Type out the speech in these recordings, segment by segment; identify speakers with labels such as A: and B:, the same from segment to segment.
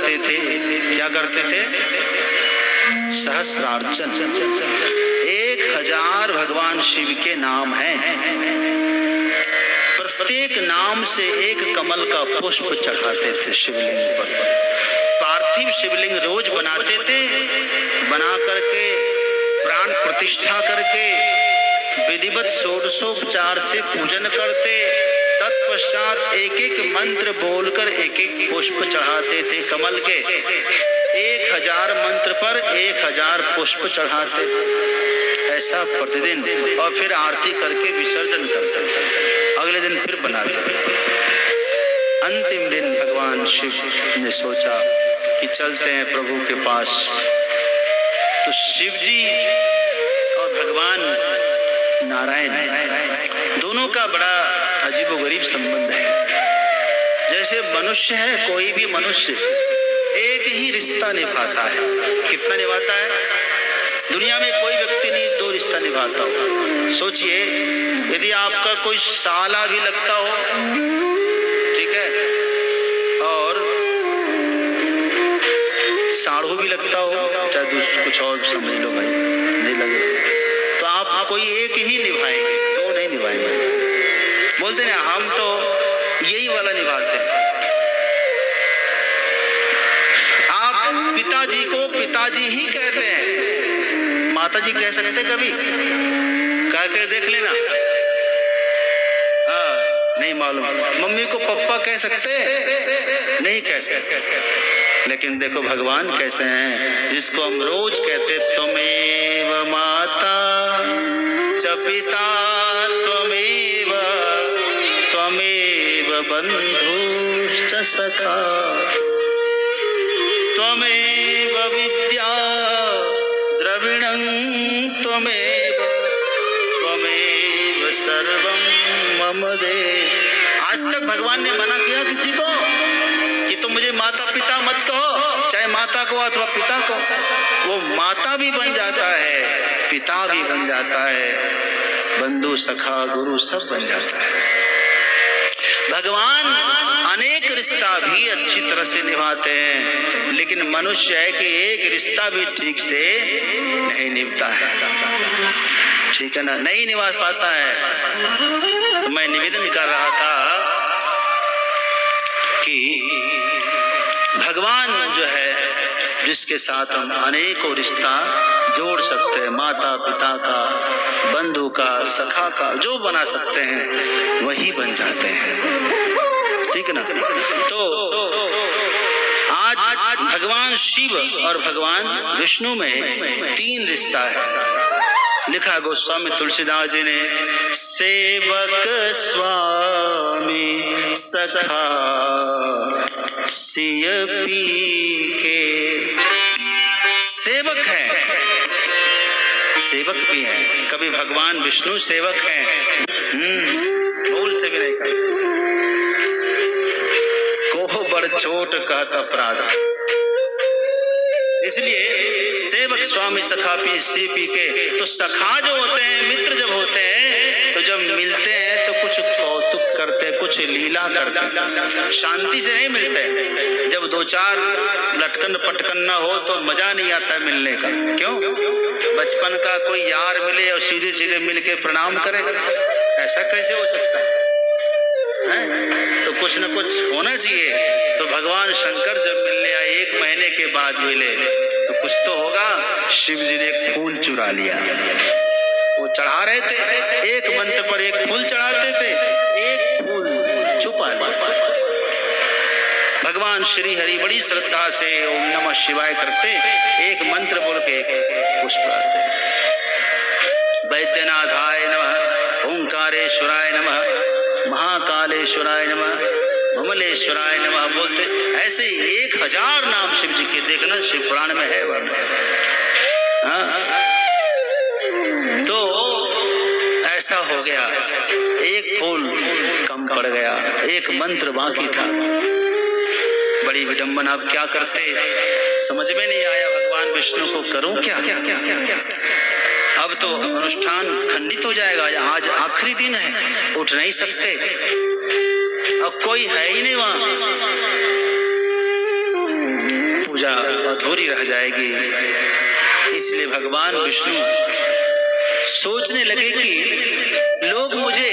A: करते थे। क्या करते थे? सहस्रार्चन। 1000 भगवान शिव के नाम हैं। प्रत्येक नाम से एक कमल का पुष्प चढ़ाते थे शिवलिंग पर। पार्थिव शिवलिंग रोज बनाते थे, बना करके प्राण प्रतिष्ठा करके विधिवत षोडशोपचार से पूजन करते। तत्पश्चात एक एक मंत्र बोलकर एक एक पुष्प चढ़ाते थे कमल के। 1000 मंत्र पर 1000 पुष्प चढ़ाते थे, ऐसा प्रतिदिन। और फिर आरती करके विसर्जन करते थे, अगले दिन फिर बनाते थे। अंतिम दिन भगवान शिव ने सोचा कि चलते हैं प्रभु के पास। तो शिव जी और भगवान नारायण दोनों का बड़ा अजीबोगरीब संबंध है। जैसे मनुष्य है, कोई भी मनुष्य एक ही रिश्ता निभाता है। कितना निभाता है? दुनिया में कोई व्यक्ति नहीं 2 रिश्ता निभाता हो। सोचिए, यदि आपका कोई साला भी लगता हो, ठीक है, और साढ़ू भी लगता हो, चाहे कुछ और समझ लो भाई, नहीं लगे, तो आप कोई एक ही निभाएंगे, 2 नहीं निभाएंगे। बोलते हैं हम तो यही वाला निभाते हैं। आप पिताजी को पिताजी ही कहते हैं, माताजी कह सकते कभी? कह के देख लेना। नहीं मालूम। मम्मी को पप्पा कह सकते? नहीं कह सकते। लेकिन देखो भगवान कैसे हैं, जिसको हम रोज कहते त्वमेव माता च पिता त्वमेव त्वमेव बंधुश्च सखा त्वमेव विद्या द्रविणं त्वमेव त्वमेव सर्वं मम देव। आज तक भगवान ने मना किया किसी को कि तुम मुझे माता पिता मत कहो, चाहे माता को अथवा पिता को। वो माता भी बन जाता है, पिता भी बन जाता है, बंधु सखा गुरु सब बन जाता है। भगवान अनेक रिश्ता भी अच्छी तरह से निभाते हैं, लेकिन मनुष्य है कि एक रिश्ता भी ठीक से नहीं निभाता है। ठीक है ना, नहीं निभा पाता है। तो मैं निवेदन कर रहा था कि भगवान जो है, जिसके साथ हम अनेकों रिश्ता जोड़ सकते हैं, माता पिता का, बंधु का, सखा का, जो बना सकते हैं वही बन जाते हैं। ठीक है ना। तो आज भगवान शिव और भगवान विष्णु में 3 रिश्ता है। लिखा गोस्वामी तुलसीदास जी ने, सेवक स्वामी सखा सिय पी के। सेवक है, सेवक भी है। कभी भगवान विष्णु सेवक हैं, भूल से भी नहीं करते। कोह बड़ छोट कहत अपराध। इसलिए सेवक स्वामी सखा सी पी के। तो सखा जो होते हैं, मित्र जब होते हैं, तो जब मिलते हैं तो कुछ कौतुक करते, कुछ लीला करते, शांति से नहीं मिलते। जब 2-4 लटकन पटकन ना हो तो मजा नहीं आता मिलने का। क्यों? बचपन का कोई यार मिले और सीधे सीधे मिलके प्रणाम करे, ऐसा कैसे हो सकता है? तो कुछ न कुछ होना चाहिए। तो भगवान शंकर जब मिलने आए, 1 महीने के बाद मिले, तो कुछ तो होगा। शिव जी ने एक फूल चुरा लिया। वो चढ़ा रहे थे, एक मंत्र पर एक फूल चढ़ाते थे, एक फूल छुपा लिया। भगवान श्री हरि बड़ी श्रद्धा से ओम नमः शिवाय करते, एक मंत्र बोल के पुष्प आते। वैद्यनाथाय नमः, ओंकारेश्वराय नमः, महाकालेश्वराय नमः, विमलेश्वराय नमः बोलते। ऐसे 1000 नाम शिव जी के, देखना शिव पुराण में है वह। तो ऐसा हो गया, एक फूल कम पड़ गया, एक मंत्र बाकी था। बड़ी विडंबना। अब क्या करते समझ में नहीं आया। भगवान विष्णु को करूं क्या? अब तो अनुष्ठान खंडित हो जाएगा। आज आखिरी दिन है, उठ नहीं सकते, अब कोई है ही नहीं वहां। पूजा अधूरी रह जाएगी। इसलिए भगवान विष्णु सोचने लगे कि लोग मुझे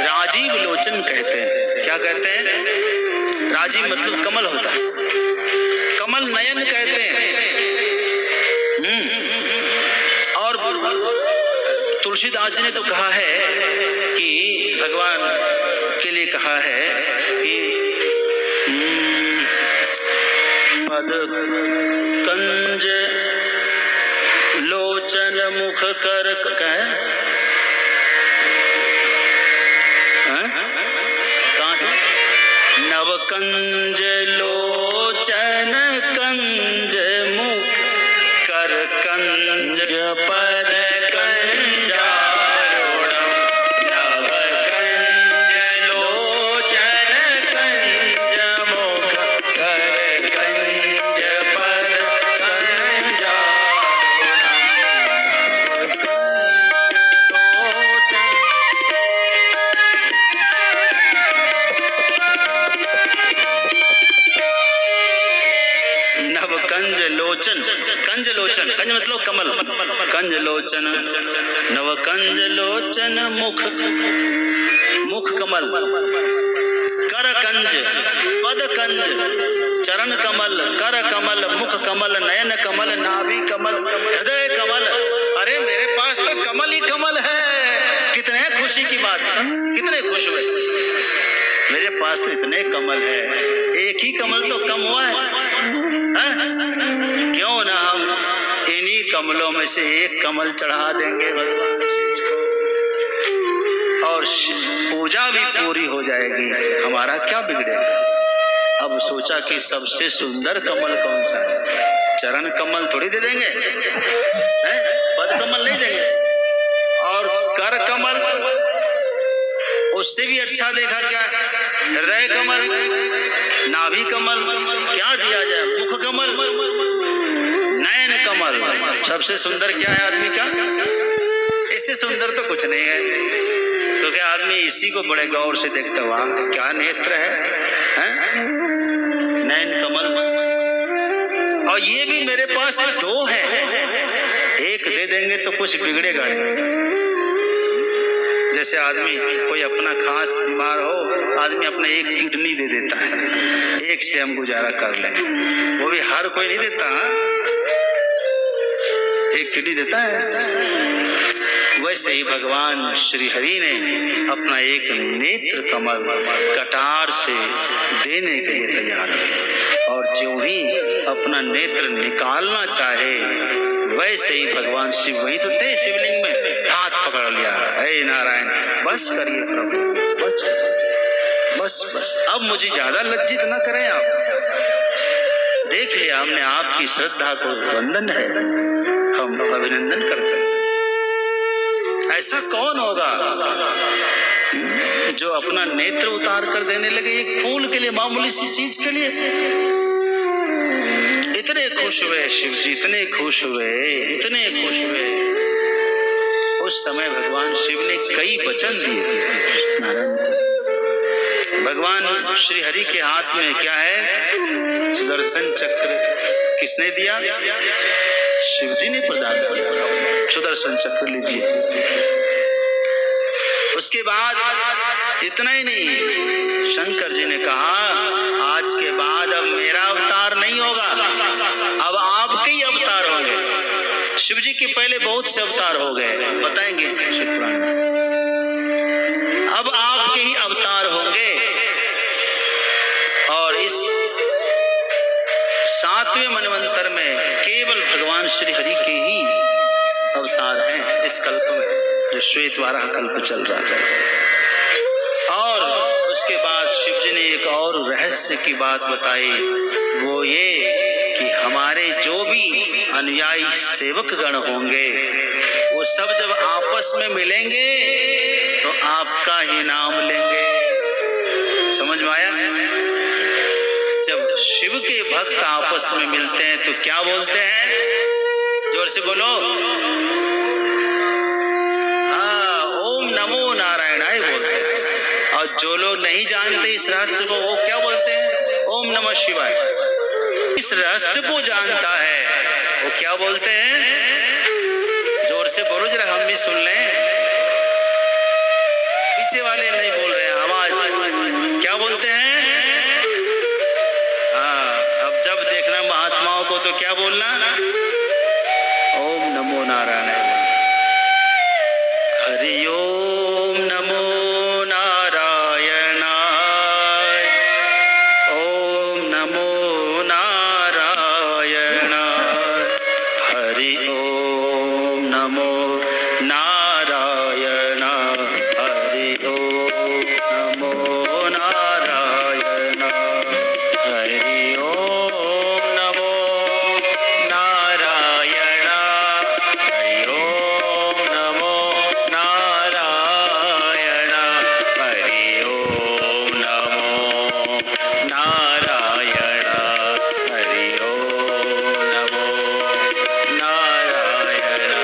A: राजीव लोचन कहते हैं। क्या कहते हैं? राजीव मतलब कमल होता है, कमल नयन कहते हैं। और तुलसीदास जी ने तो कहा है कि भगवान के लिए कहा है कि पद कंज लोचन मुख कर कहे, कहाँ से? नव कंज लोचन कंज मुख कर कंज पर कंज लोचन, कंज मतलब कमल, कंज लोचन, नव कंज लोचन मुख, मुख कमल, कर कंज, पद कंज, चरण कमल, कर कमल, मुख कमल, नयन कमल, नाभि कमल, हृदय कमल। अरे मेरे पास तो कमल ही कमल है। कितने खुशी की बात, कितने खुश हुए। मेरे पास तो इतने कमल है, एक ही कमल तो कम हुआ है। क्यों ना हम इन्हीं कमलों में से एक कमल चढ़ा देंगे भगवान और पूजा भी पूरी हो जाएगी, हमारा क्या बिगड़ेगा। अब सोचा कि सबसे सुंदर कमल कौन सा है? चरण कमल थोड़ी दे देंगे, पद कमल नहीं देंगे। और कर कमल, उससे भी अच्छा देखा क्या? हृदय कमल, नाभि कमल, क्या दिया जाए? मुख कमल, नयन कमल। सबसे सुंदर क्या है आदमी का? इससे सुंदर तो कुछ नहीं है, क्योंकि आदमी इसी को बड़े गौर से देखता हुआ, क्या नेत्र है? नयन कमल। और ये भी मेरे पास दो है, एक दे देंगे तो कुछ बिगड़ेगा नहीं। जैसे आदमी कोई अपना खास बीमार हो, आदमी अपना एक किडनी दे देता है, एक से हम गुजारा कर लें। वो भी हर कोई नहीं देता, एक किडनी देता है। वैसे ही भगवान श्री हरि ने अपना एक नेत्र कमल कटार से देने के लिए तैयार है। और जो भी अपना नेत्र निकालना चाहे, वैसे ही भगवान शिव वही तो थे, शिवलिंग में हाथ पकड़ लिया, हे नारायण बस करिए प्रभु, बस बस बस, अब मुझे ज्यादा लज्जित न करें आप। देख लिया हमने आपकी श्रद्धा को, वंदन है, हम अभिनंदन करते हैं। ऐसा कौन होगा जो अपना नेत्र उतार कर देने लगे एक फूल के लिए, मामूली सी चीज के लिए। इतने खुश हुए शिव जी, इतने खुश हुए, इतने खुश हुए। उस समय भगवान शिव ने कई वचन दिए नारायण को। भगवान श्री हरि के हाथ में क्या है? सुदर्शन चक्र। किसने दिया? शिव जी ने प्रदान किया। सुदर्शन चक्र लीजिए। उसके बाद इतना ही नहीं, शंकर जी ने कहा आज के बाद अब मेरा अवतार नहीं होगा, अब आपके ही अवतार होंगे। शिव जी के पहले बहुत से अवतार हो गए, बताएंगे शिव पुराण में। अब आपके ही अवतार होंगे। और इस 7वें मनवंतर में केवल भगवान श्री हरि के ही अवतार हैं इस कल्प में, जो श्वेत वाराह कल्प चल रहा है। और उसके बाद शिव जी ने एक और रहस्य की बात बताई, वो ये कि हमारे जो भी अनुयायी सेवक गण होंगे, वो सब जब आपस में मिलेंगे तो आपका ही नाम लेंगे। समझ में आया? जब शिव के भक्त आपस में मिलते हैं तो क्या बोलते हैं? जोर से बोलो, हाँ, ओम नमो नारायणाय बोलते हैं। और जो लोग नहीं जानते इस रहस्य को, वो क्या बोलते हैं? ओम नमः शिवाय। इस रहस्य को जानता है वो क्या बोलते हैं, जोर से बोलो जरा हम भी सुन लें, पीछे वाले नहीं बोल रहे हैं, आवाज, क्या बोलते हैं? हाँ, अब जब देखना महात्माओं को तो क्या बोलना, ओम नमो नारायण, हरि ओम नमो नारायण, ओम नमो नारायण, हरि ओम नमो नारायण, हरि ओम नमो नारायण, हरि ओम नमो नारायण, हरि ओम नमो नारायण, हरि ओम नमो नारायण, हरि ओम नमो नारायण, हरि ओम नमो नारायण,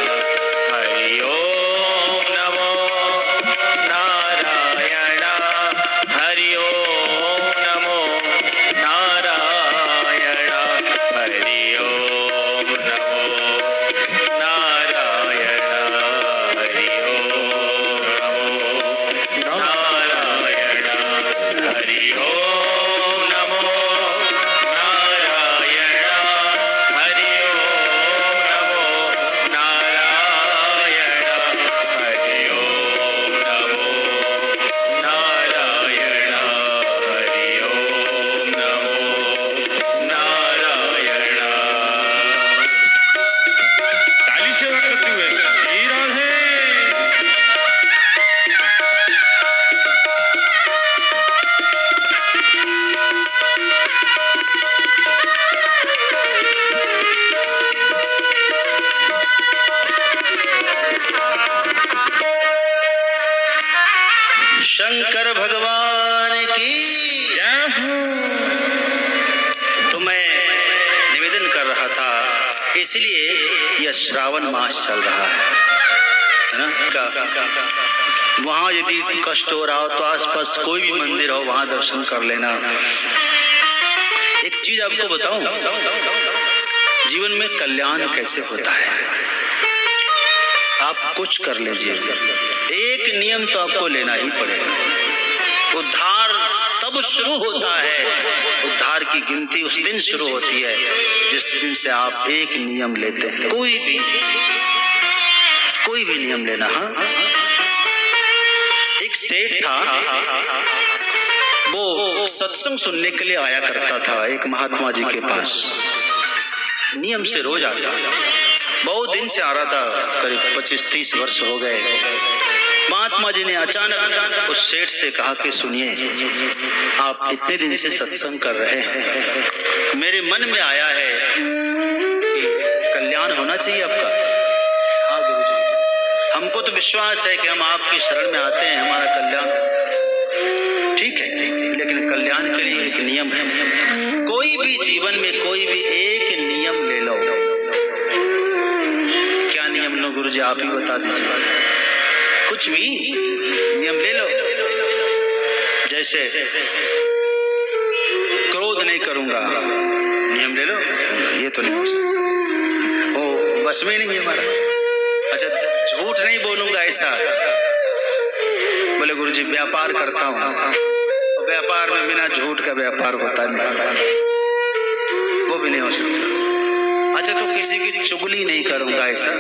A: हरि ओम नमो नारायण, हरि ओम नमो नारायण, हरि ओम नमो नारायण, हरि ओम नमो नारायण, हरि ओम नमो नारायण, हरि ओम नमो नारायण, हरि ओम नमो नारायण। ताली से बात करते हुए श्री राधे। शंकर भगवान की जय हो। तो मैं निवेदन कर रहा था, इसलिए यह श्रावण मास चल रहा है ना, वहाँ यदि कष्ट हो रहा हो तो आसपास कोई भी मंदिर हो वहाँ दर्शन कर लेना। एक चीज आपको बताऊं, जीवन में कल्याण कैसे होता है, आप कुछ कर लीजिए, एक नियम तो आपको लेना ही पड़ेगा। उद्धार तब शुरू होता है, उद्धार की गिनती उस दिन शुरू होती है जिस दिन से आप एक नियम लेते हैं, कोई भी नियम लेना। हाँ, एक सेठ था, वो सत्संग सुनने के लिए आया करता था एक महात्मा जी के पास, नियम से रोज आता, बहुत दिन से आ रहा था, करीब 25-30 वर्ष हो गए। महात्मा जी ने अचानक उस सेठ से कहा कि सुनिए, आप इतने दिन से सत्संग कर रहे हैं, मेरे मन में आया है कि कल्याण होना चाहिए आपका। हाँ गुरुजी, हमको तो विश्वास है कि हम आपकी शरण में आते हैं, हमारा कल्याण ठीक है, लेकिन कल्याण के लिए एक नियम है। कोई भी जीवन में कोई भी एक नियम ले लो। क्या नियम लो गुरुजी, आप ही बता दीजिए। कुछ भी नियम ले लो, जैसे क्रोध नहीं करूंगा, नियम ले लो, ये तो नहीं हो सकता, ओ बस में नहीं है हमारा। अच्छा, झूठ नहीं बोलूंगा, ऐसा बोले गुरुजी व्यापार करता हूँ, व्यापार में बिना झूठ का व्यापार होता नहीं, वो भी नहीं हो सकता। अच्छा, तो किसी की चुगली नहीं करूंगा, ऐसा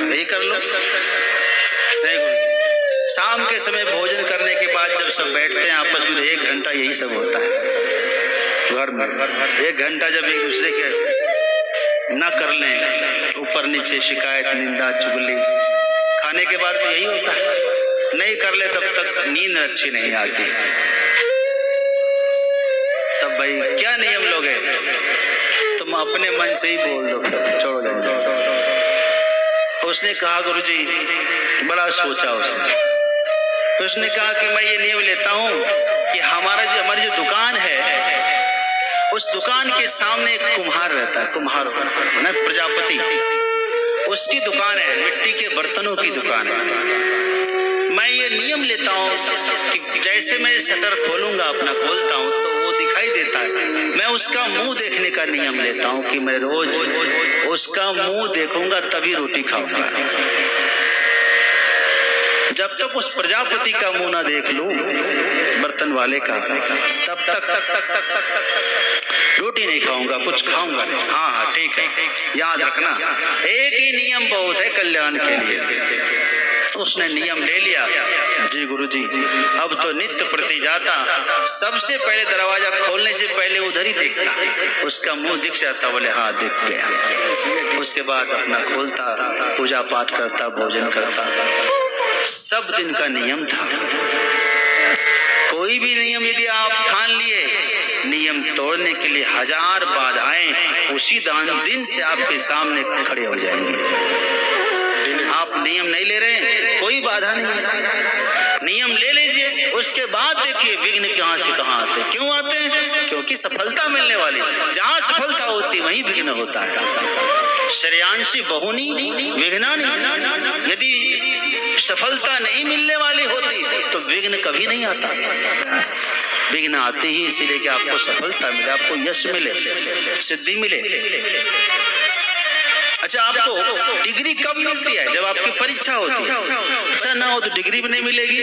A: यही कर लो। नहीं गुरुजी, शाम के समय भोजन करने के बाद जब सब बैठते हैं आपस में, 1 घंटा यही सब होता है घर में। 1 घंटा जब एक दूसरे के ना कर लें, ऊपर नीचे शिकायत, निंदा, चुगली, खाने के बाद तो यही होता है। नहीं कर ले तब तक नींद अच्छी नहीं आती, तब भाई क्या नियम लोगे, तुम अपने मन से ही बोल दो, छोड़ो जाओ। उसने कहा गुरुजी, बड़ा सोचा उसने, तो उसने कहा कि मैं ये नियम लेता हूँ कि हमारी जो दुकान है, उस दुकान के सामने एक कुम्हार रहता है, कुम्हार ना प्रजापति, उसकी दुकान है, मिट्टी के बर्तनों की दुकान है। मैं ये नियम लेता हूँ कि जैसे मैं शटर खोलूंगा, अपना खोलता हूँ, तो वो दिखाई देता है, मैं उसका मुंह देखने का नियम लेता हूं कि मैं रोज उसका मुंह देखूंगा तभी रोटी खाऊंगा। जब तक उस प्रजापति का मुंह ना देख लूं, बर्तन वाले का, तब तक रोटी नहीं खाऊंगा, कुछ खाऊंगा नहीं। हाँ ठीक है, याद रखना, एक ही नियम बहुत है कल्याण के लिए। उसने नियम ले लिया, जी गुरु जी, अब तो नित्य प्रति जाता, सबसे पहले दरवाजा खोलने से पहले उधर ही देखता, उसका मुंह दिख जाता, बोले हाँ दिख गया। उसके बाद अपना खोलता, पूजा पाठ करता, भोजन करता। सब दिन का नियम था। कोई भी नियम यदि आप ठान लिए, नियम तोड़ने के लिए हजार बाधाएं उसी दिन से आपके सामने खड़े हो जाएंगे। आप नियम नहीं ले रहे, कोई बाधा नहीं, नियम ले लीजिए, उसके बाद देखिए विघ्न कहां से कहां आते। क्यों आते हैं? क्योंकि सफलता मिलने वाली, जहां सफलता होती वहीं विघ्न होता है। श्रेयांसी बहुनी विघ्नानि, यदि सफलता नहीं मिलने वाली होती तो विघ्न कभी नहीं आता। विघ्न आते ही इसीलिए कि आपको सफलता मिले, आपको यश मिले, सिद्धि मिले। अच्छा, आपको डिग्री कब मिलती है? जब आपकी परीक्षा होती है। अच्छा ना हो तो डिग्री भी नहीं मिलेगी।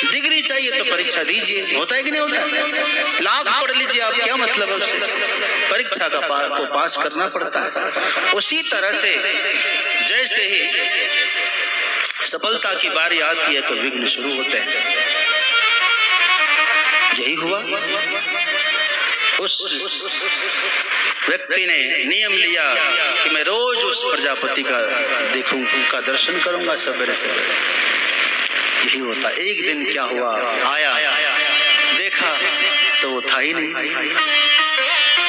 A: डिग्री चाहिए तो परीक्षा दीजिए, होता है कि नहीं होता? लाख पढ़ लीजिए आप, क्या मतलब है उससे? परीक्षा का को पास करना पड़ता है। उसी तरह से जैसे ही सफलता की बारी आती है तो विघ्न शुरू होते हैं। यही हुआ। उस व्यक्ति ने नियम लिया कि मैं रोज उस प्रजापति का देखूं, उनका दर्शन करूंगा सवेरे सवेरे। यही होता। एक दिन क्या हुआ, आया, देखा तो वो था ही नहीं,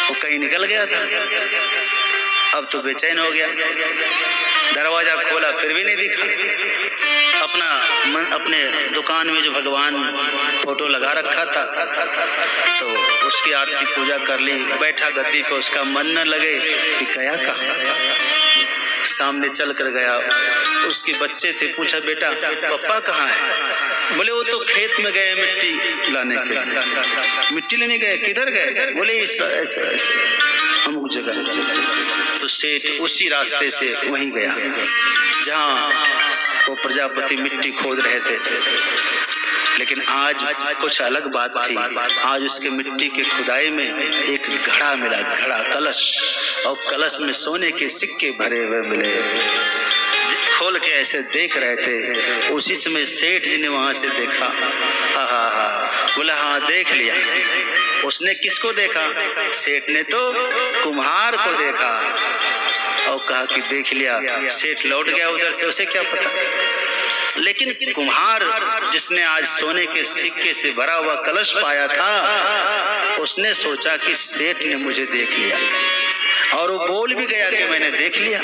A: वो कहीं निकल गया था। अब तो बेचैन हो गया, दरवाजा खोला फिर भी नहीं दिखा। अपने दुकान में जो भगवान फोटो लगा रखा था तो उसकी आरती पूजा कर ली, बैठा गद्दी पे, उसका मन न लगे कि गया कहाँ। सामने चल कर गया, उसके बच्चे थे, पूछा बेटा पापा कहाँ है? बोले वो तो खेत में गए मिट्टी लाने के। मिट्टी लेने गए? किधर गए? बोले ऐसे अमुक जगह। तो सेठ उसी रास्ते से वहीं गया जहाँ वो प्रजापति मिट्टी खोद रहे थे। लेकिन आज कुछ अलग बात थी। आज उसके मिट्टी के खुदाई में एक घड़ा मिला, घड़ा, कलश, और कलश में सोने के सिक्के भरे हुए मिले। खोल के ऐसे देख रहे थे। उसी समय सेठ जी ने वहां से देखा। बोला हाँ देख लिया। उसने किसको देखा? सेठ ने तो कुम्हार को देखा और कहा कि देख लिया। सेठ लौट गया उधर से, उसे क्या पता। लेकिन कुम्हार जिसने आज सोने के सिक्के से भरा हुआ कलश पाया था, उसने सोचा कि सेठ ने मुझे देख लिया, और वो बोल भी गया कि मैंने देख लिया।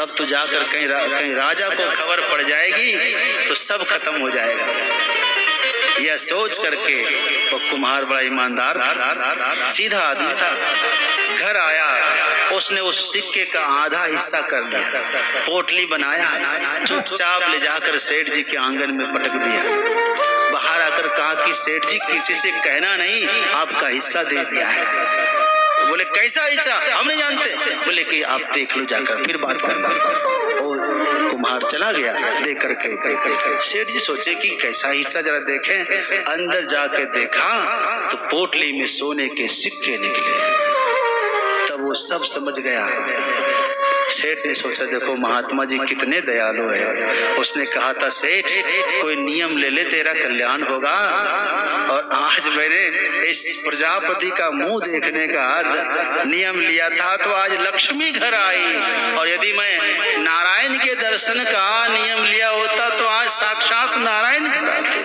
A: अब तो जाकर कहीं राजा को खबर पड़ जाएगी तो सब खत्म हो जाएगा। यह सोच करके वो कुम्हार बड़ा ईमानदार था, सीधा आदमी था। घर आया, उसने उस सिक्के का आधा हिस्सा कर लिया, पोटली बनाया, चुपचाप ले जाकर सेठ जी के आंगन में पटक दिया। बाहर आकर कहा कि सेठ जी किसी से कहना नहीं, आपका हिस्सा दे दिया है। बोले कैसा हिस्सा? हम नहीं जानते। बोले कि आप देख लो जाकर, फिर बात करना। और कुम्हार चला गया देख करके। सेठ जी सोचे कि कैसा हिस्सा जरा देखें। अंदर जाके देखा तो पोटली में सोने के सिक्के निकले। तब वो सब समझ गया। सेठ ने सोचा देखो महात्मा जी कितने दयालु है। उसने कहा था सेठ कोई नियम ले ले तेरा कल्याण होगा, और आज मैंने इस प्रजापति का मुंह देखने का नियम लिया था तो आज लक्ष्मी घर आई, और यदि मैं नारायण के दर्शन का नियम लिया होता तो आज साक्षात नारायण घर आते।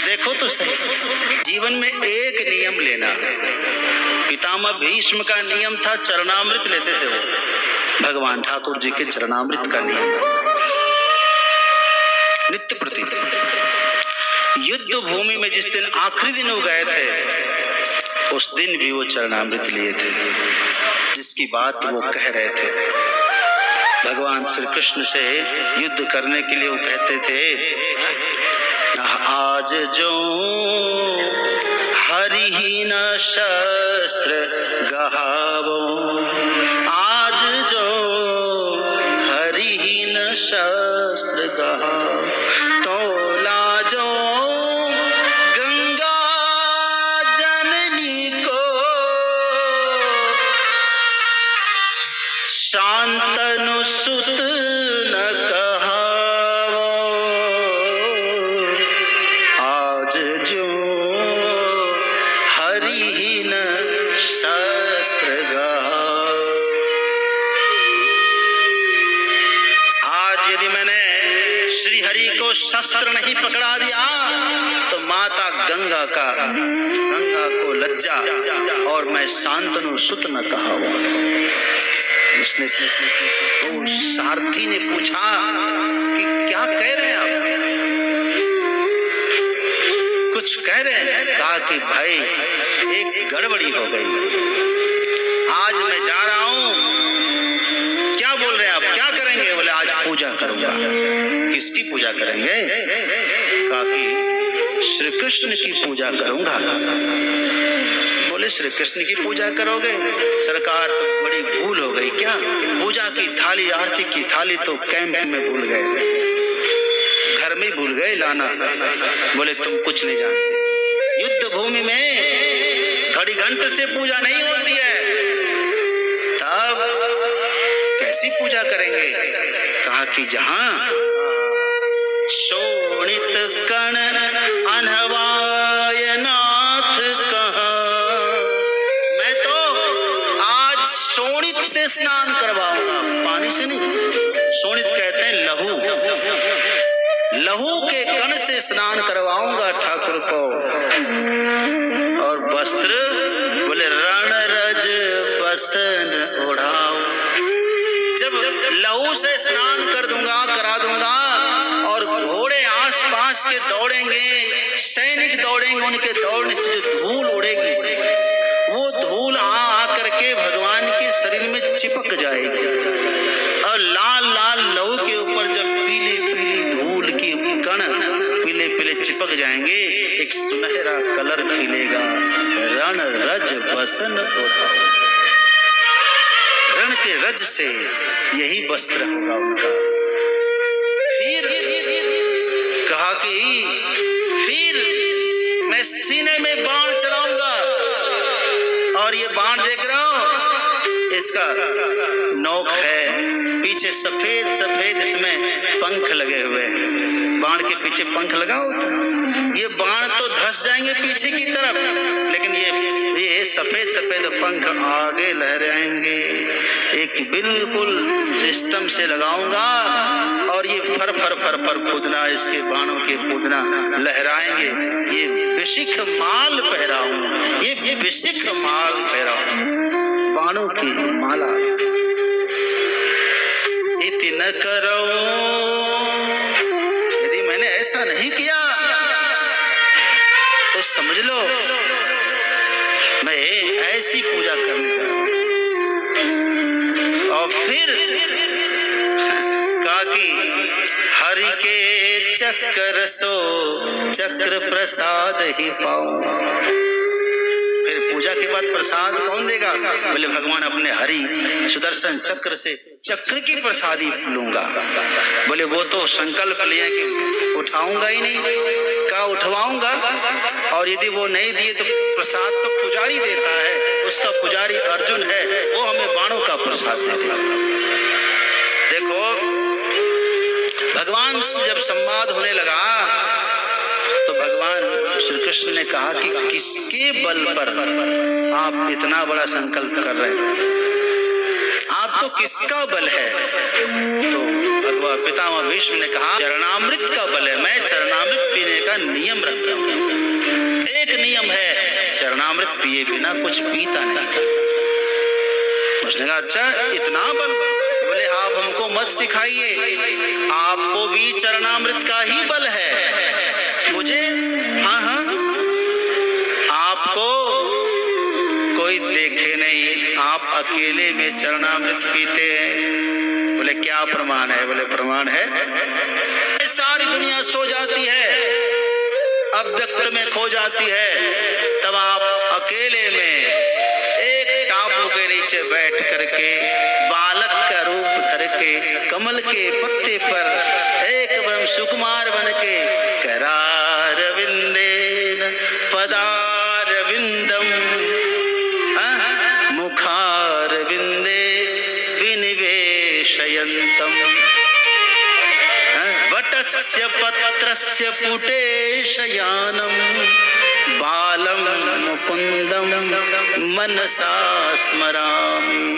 A: देखो तो सही, जीवन में एक नियम लेना। पितामह भीष्म का नियम था चरणामृत लेते थे वो, भगवान ठाकुर जी के चरणामृत का नियम नित्य प्रति। युद्ध भूमि में जिस दिन आखिरी दिन वो गए थे उस दिन भी वो चरणामृत लिए थे, जिसकी बात वो कह रहे थे। भगवान श्री कृष्ण से युद्ध करने के लिए वो कहते थे आज जो हरिहीन शस्त्र गहावो, आज जो हरिहीन शस्त्र गहावो, तो लाजो गंगा जननी को शांतनु सुत न कहावो, आज जो हरिहीन शस्त्र गहावो। आज यदि मैंने श्री हरि को शस्त्र नहीं पकड़ा दिया तो माता गंगा को लज्जा और मैं शांतनु सुत न कहावो। उसने तो सारथी ने पूछा कि क्या कह रहे हैं आप, कुछ कह रहे हैं? कहा कि भाई एक गड़बड़ी हो गई, आज मैं जा रहा हूं। क्या बोल रहे हैं आप, क्या करेंगे? बोले आज पूजा करूंगा। किसकी पूजा करेंगे? कहा कि श्री कृष्ण की पूजा करूंगा। बोले श्री कृष्ण की पूजा करोगे? सरकार तो बड़ी भूल हो गई क्या? पूजा की थाली, आरती की थाली तो कैंप में भूल गए, घर में भूल गए लाना। बोले तुम कुछ नहीं जानते, युद्ध भूमि में घड़ी घंटे से पूजा नहीं होती है, तब कैसी पूजा करेंगे? कहा कि जहां शोणित कण अनहवाय नाथ कहा, मैं तो आज शोणित से स्नान करवाऊंगा, पानी से नहीं। शोणित कहते हैं लहू, लहू के कण से स्नान करवाऊंगा ठाकुर को। और वस्त्र बोले रण रज बसन ओढ़ाओ। जब लहू से स्नान कर दूंगा, करा दूंगा, और घोड़े आसपास के दौड़ेंगे, सैनिक दौड़ेंगे, उनके दौड़ने से जो धूल उड़ेगी वो धूल आ करके भगवान के शरीर में चिपक जाएगी। और लाल लाल लहू के ऊपर जब पीली पीली धूल की कण पीले पीले चिपक जाएंगे, एक सुनहरा कलर खिलेगा। रण रज बसन होता, रण के रज से यही वस्त्र होगा उनका। फिर कहा कि फिर मैं सीने में बाण चलाऊंगा, और ये बाण देख रहा हूं, इसका नोक है, पीछे सफेद सफेद इसमें पंख लगे हुए हैं। बाण के पीछे पंख लगा होता, ये बाण तो धस जाएंगे पीछे की तरफ, लेकिन ये सफेद सफेद पंख आगे लहराएंगे। एक बिल्कुल सिस्टम से लगाऊंगा, और ये फर फर फर फर फूदना, इसके बाणों के फूदना लहराएंगे। ये विशिख माल पहराऊं, ये विशिख माल पहराऊं, बाणों की माला। इतना करो, यदि मैंने ऐसा नहीं किया तो समझ लो मैं ऐसी पूजा करने जा रहा हूं। और फिर कहा कि हरि के चक्र सो चक्र प्रसाद ही पाऊं। फिर पूजा के बाद प्रसाद कौन देगा? बोले भगवान अपने हरि सुदर्शन चक्र से चक्र की प्रसादी लूंगा। बोले वो तो संकल्प लिया कि उठाऊंगा ही नहीं, का उठवाऊंगा, और यदि वो नहीं दिए तो प्रसाद तो पुजारी देता है, उसका पुजारी अर्जुन है, वो हमें बाणों का प्रसाद देता है। देखो भगवान से जब संवाद होने लगा तो भगवान श्री कृष्ण ने कहा कि किसके बल पर आप इतना बड़ा संकल्प कर रहे हैं, आपको किसका बल है? तो भगवान पितामह भीष्म ने कहा चरणामृत का बल है, मैं चरणामृत पीने का नियम रखता हूं। एक नियम है, चरणामृत पिए बिना कुछ पीता नहीं। उसने कहा अच्छा इतना बल? बोले आप हमको मत सिखाइए, आपको भी चरणामृत का ही बल है। मुझे हाँ हाँ, आपको कोई देखे नहीं, आप अकेले में चरणामृत पीते हैं। बोले क्या प्रमाण है? बोले प्रमाण है सारी दुनिया सो जाती है, अव्यक्त में खो जाती है, तब आप अकेले में एक टापू के नीचे बैठ करके बालक का रूप धर के कमल के पत्ते पर एकदम सुकुमार बन के करारविंदेन पदारविंदम मुखारविंदे विनिवेशयन्तम वटस्य पत्रस्य पुटे शयानम बालम मुकुंदम मनसा स्मरामि।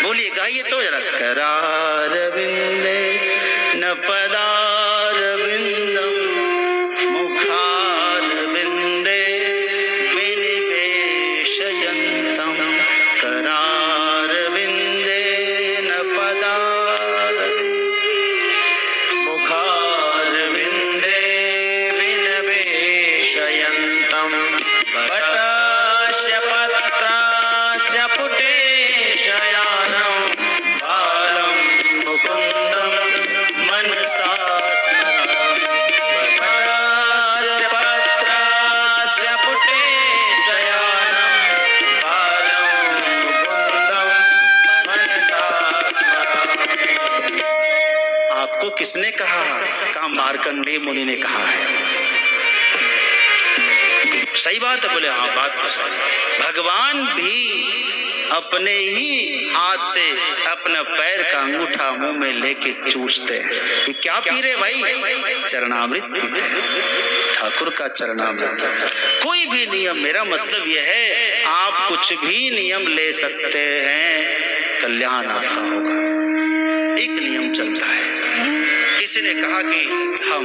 A: बोलिए, गाइए तो जरा। करारविंदे न पदारविंदम मुखारविंदे विनिवेशयन्तम करारविंदे न पदारविंदम मुखारविंदे विनिवेशयन्तम वटस्य पत्रस्य पुटे शयानम बालम मुकुंदम मनसा स्मरामि। वटस्य पत्रस्य पुटे शयानम बालम मुकुंदम मनसा स्मरामि। आपको किसने कहा? मार्कंडेय मुनि ने कहा है। सही बात है। बोले हाँ, बात तो सही। भगवान भी अपने ही हाथ से अपना पैर का अंगूठा मुंह में लेके चूसते हैं। ये क्या पी रहे भाई? चरणामृत पीते हैं, ठाकुर का चरणामृत। कोई भी नियम, मेरा मतलब यह है, आप कुछ भी नियम ले सकते हैं, कल्याण आपका होगा। एक नियम चलता है। किसी ने कहा कि हम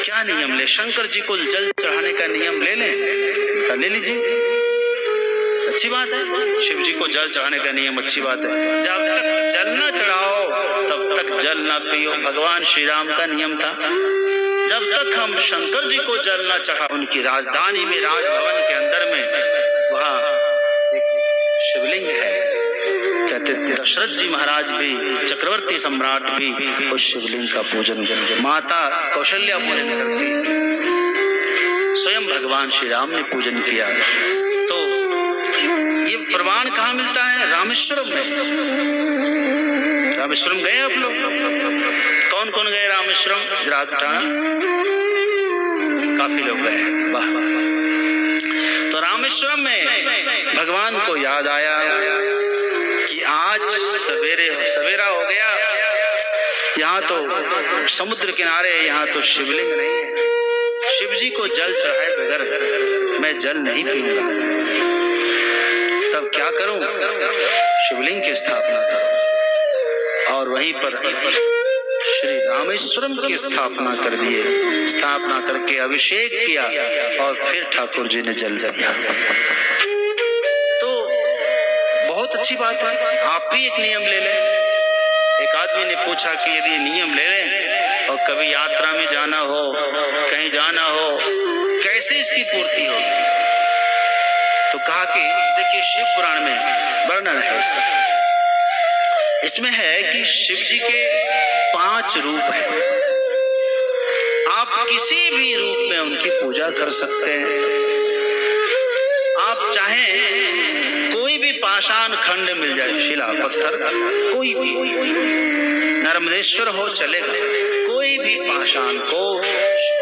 A: क्या नियम ले? शंकर जी को जल चढ़ाने का नियम ले लें? ले लीजिए, अच्छी बात है। शिव जी को जल चढ़ाने का नियम अच्छी बात है। जब तक जल न चढ़ाओ तब तक जल न पियो, भगवान श्री राम का नियम था। जब तक हम शंकर जी को जल न चढ़ा, उनकी राजधानी में, राजभवन के अंदर में, वहाँ एक शिवलिंग है। कहते दशरथ जी महाराज भी, चक्रवर्ती सम्राट भी उस शिवलिंग का पूजन, माता कौशल्या पूजन करती, स्वयं भगवान श्री राम ने पूजन किया। तो ये प्रमाण कहाँ मिलता है? रामेश्वरम में। रामेश्वरम गए आप लोग? कौन कौन गए रामेश्वरम? रात उठाना, काफी लोग गए। वाह। तो रामेश्वरम में भगवान को याद आया कि आज सवेरा हो गया, यहाँ तो समुद्र किनारे है, यहाँ तो शिवलिंग नहीं है। शिव जी को जल चढ़ाए बगैर मैं जल नहीं पीऊंगा। तब क्या करूं? शिवलिंग की स्थापना करूं। और वहीं पर श्री रामेश्वरम की स्थापना कर दिए। स्थापना करके अभिषेक किया और फिर ठाकुर जी ने जल दिया। बहुत अच्छी बात है। आप भी एक नियम ले लें। एक आदमी ने पूछा कि यदि नियम ले लें और कभी यात्रा में जाना हो, कहीं जाना हो, कैसे इसकी पूर्ति होगी? तो कहा कि देखिए, शिव पुराण में वर्णन है इसका। इसमें है कि शिव जी के 5 रूप हैं। आप किसी भी रूप में उनकी पूजा कर सकते हैं। आप चाहें कोई भी पाषाण खंड मिल जाए, शिला पत्थर, कोई भी, नर्मदेश्वर हो चलेगा, कोई भी पाषाण को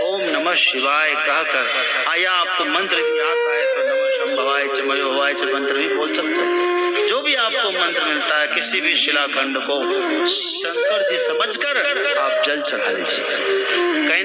A: ओम नमः शिवाय कहकर, आया आपको मंत्र भी आता है तो नमः शंभवाय च मयोवाय च मंत्र भी बोल सकते हैं। जो भी आपको मंत्र मिलता है, किसी भी शिलाखंड को शंकर जी समझकर आप जल चढ़ा दीजिए। कहीं